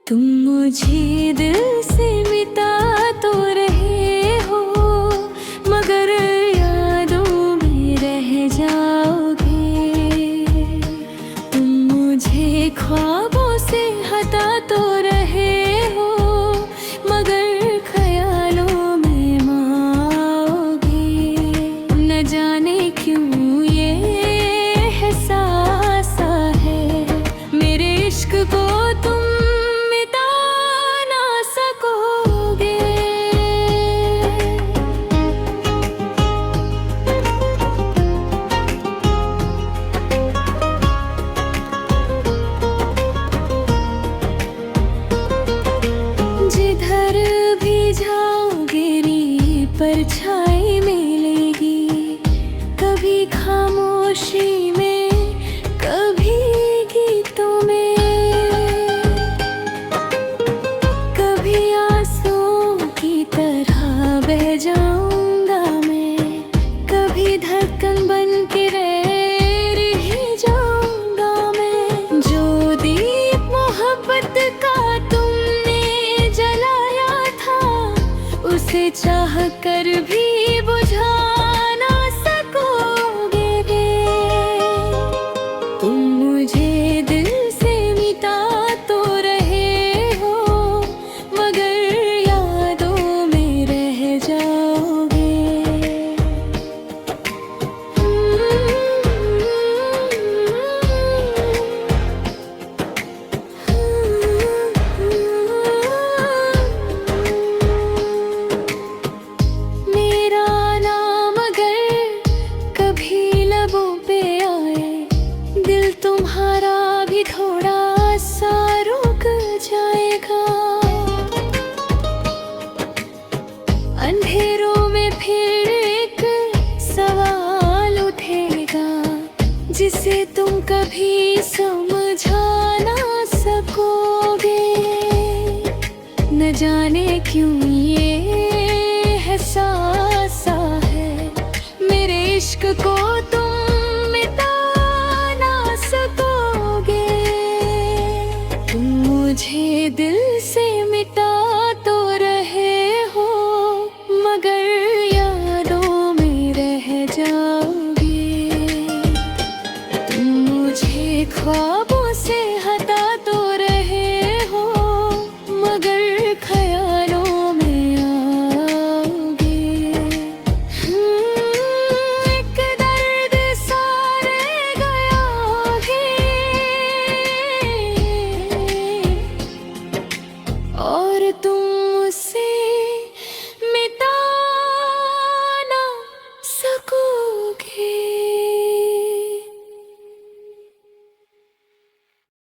तुम मुझे दिल से मिटा तो रहे हो, मगर यादों में रह जाओगे। तुम मुझे ख्वाबों से हटा तो रहे हो, मगर ख्यालों में माओगे। न जाने क्यों ये एहसास है, मेरे इश्क को तुम जिधर भी जाओगे री परछाई मिलेगी, कभी खामोशी में कभी गीतों में, कभी आंसुओं की तरह बह जाऊंगा मैं, कभी धड़कन बन के रह जाऊंगा मैं। जो दीप मोहब्बत का उसे चाह कर भी बुझा ना सकोगे रे। तुम मुझे दिल से मिटा तो रहे हो, मगर यादों में रह जाओगे। तुम्हारा भी थोड़ा सा रुक जाएगा, अंधेरों में फिर एक सवाल उठेगा, जिसे तुम कभी समझा ना सकोगे। न जाने क्यों ये एहसास है, मेरे इश्क को तुम मुझे दिल से मिटा तो रहे हो, मगर यादों में रह जाओगे। तुम मुझे ख्वाब